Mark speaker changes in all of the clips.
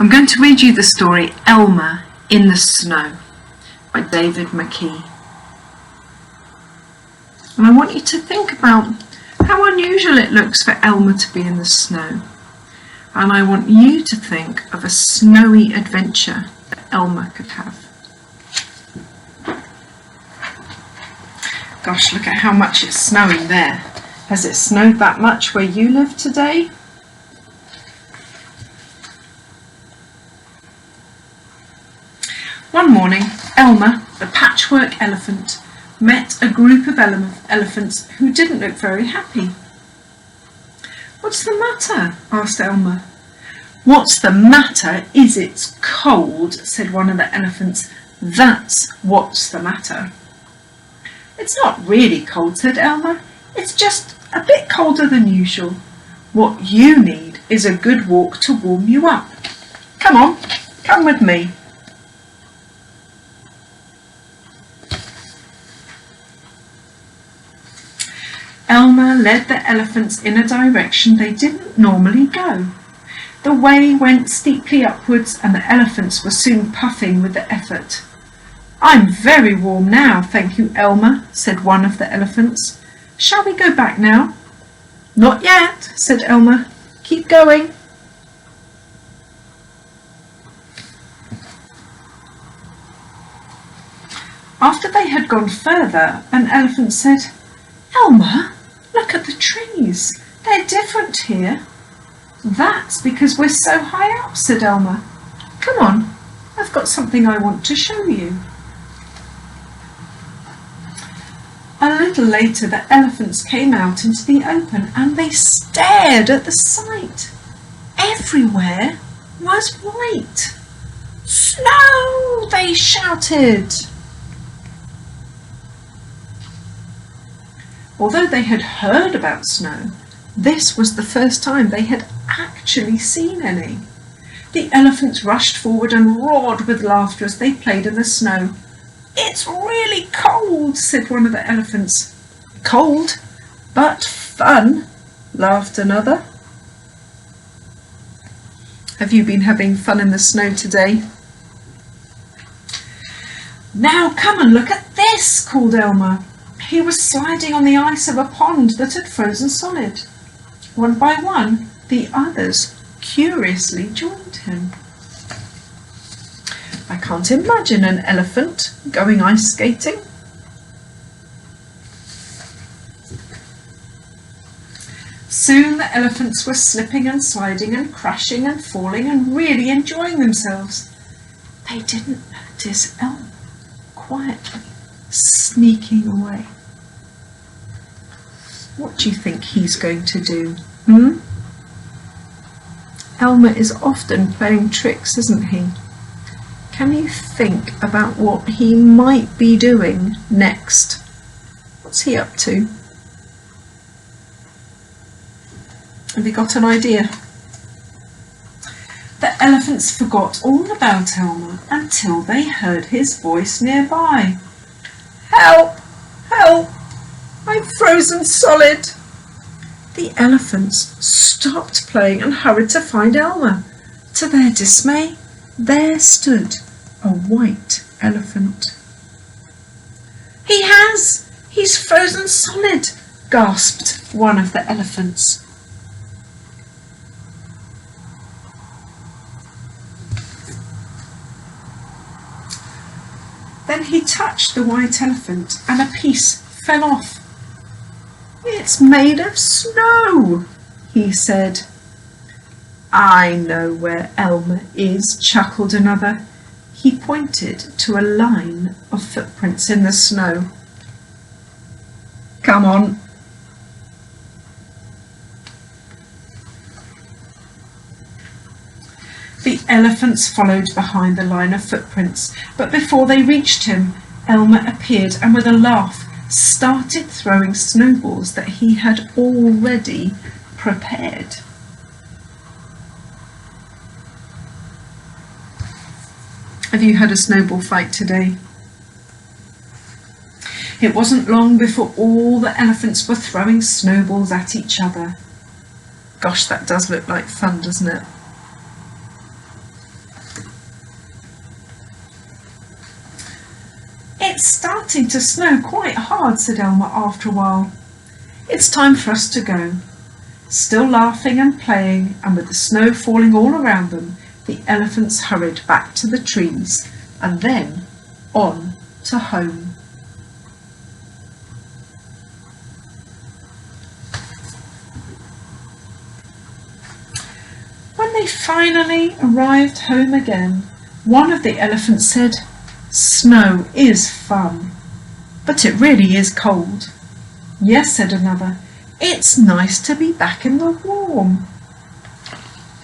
Speaker 1: I'm going to read you the story Elmer in the Snow by David McKee. And I want you to think about how unusual it looks for Elmer to be in the snow. And I want you to think of a snowy adventure that Elmer could have. Gosh, look at how much it's snowing there. Has it snowed that much where you live today? One morning, Elmer, the patchwork elephant, met a group of elephants who didn't look very happy. "What's the matter?" asked Elmer. "What's the matter is it's cold," said one of the elephants. "That's what's the matter." "It's not really cold," said Elmer. "It's just a bit colder than usual. What you need is a good walk to warm you up. Come on, come with me." Elmer led the elephants in a direction they didn't normally go. The way went steeply upwards and the elephants were soon puffing with the effort. "I'm very warm now, thank you, Elmer," said one of the elephants. "Shall we go back now?" "Not yet," said Elmer. "Keep going." After they had gone further, an elephant said, "Elmer, look at the trees. They're different here." "That's because we're so high up," said Elmer. "Come on, I've got something I want to show you." A little later the elephants came out into the open and they stared at the sight. Everywhere was white. "Snow!" they shouted. Although they had heard about snow, this was the first time they had actually seen any. The elephants rushed forward and roared with laughter as they played in the snow. "It's really cold," said one of the elephants. "Cold, but fun," laughed another. Have you been having fun in the snow today? "Now come and look at this," called Elmer. He was sliding on the ice of a pond that had frozen solid. One by one, the others curiously joined him. I can't imagine an elephant going ice skating. Soon the elephants were slipping and sliding and crashing and falling and really enjoying themselves. They didn't notice Elmer quietly sneaking away. What do you think he's going to do? Elmer is often playing tricks, isn't he? Can you think about what he might be doing next? What's he up to? Have you got an idea? The elephants forgot all about Elmer until they heard his voice nearby. "Help! Help! I'm frozen solid!" The elephants stopped playing and hurried to find Elmer. To their dismay, there stood a white elephant. He's frozen solid," gasped one of the elephants. Then he touched the white elephant and a piece fell off. "It's made of snow," he said. "I know where Elmer is," chuckled another. He pointed to a line of footprints in the snow. "Come on." The elephants followed behind the line of footprints, but before they reached him, Elmer appeared and with a laugh started throwing snowballs that he had already prepared. Have you had a snowball fight today? It wasn't long before all the elephants were throwing snowballs at each other. Gosh, that does look like fun, doesn't it? It's starting to snow quite hard, said Elmer after a while. It's time for us to go. Still laughing and playing, and with the snow falling all around them, the elephants hurried back to the trees and then on to home. When they finally arrived home again, one of the elephants said, "Snow is fun, but it really is cold." "Yes," said another, "it's nice to be back in the warm."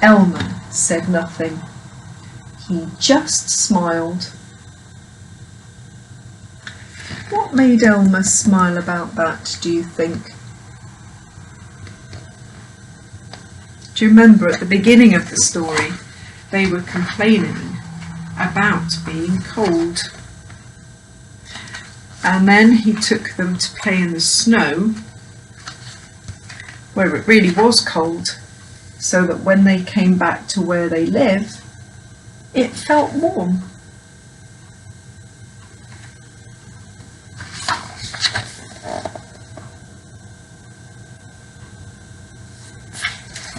Speaker 1: Elmer said nothing. He just smiled. What made Elmer smile about that, do you think? Do you remember at the beginning of the story, they were complaining about being cold? And then he took them to play in the snow, where it really was cold, so that when they came back to where they live, it felt warm.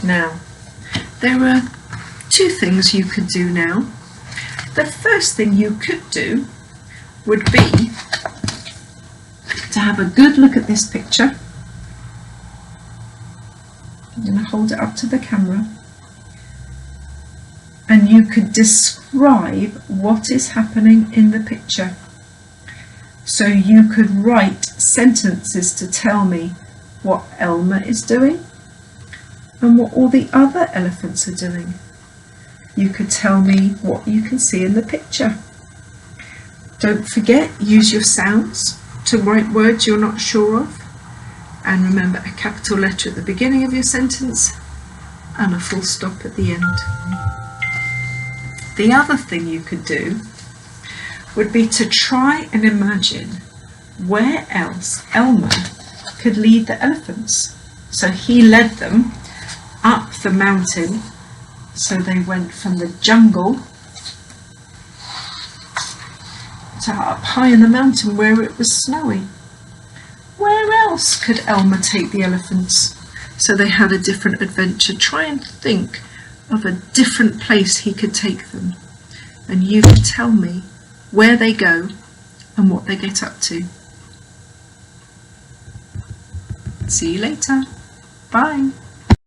Speaker 1: Now, there are two things you could do now. The first thing you could do would be to have a good look at this picture. I'm going to hold it up to the camera. And you could describe what is happening in the picture. So you could write sentences to tell me what Elmer is doing and what all the other elephants are doing. You could tell me what you can see in the picture. Don't forget, use your sounds to write words you're not sure of. And remember a capital letter at the beginning of your sentence and a full stop at the end. The other thing you could do would be to try and imagine where else Elmer could lead the elephants. So he led them up the mountain, so they went from the jungle to up high in the mountain where it was snowy. Where else could Elmer take the elephants? So they had a different adventure. Try and think of a different place he could take them, and you can tell me where they go and what they get up to. See you later. Bye.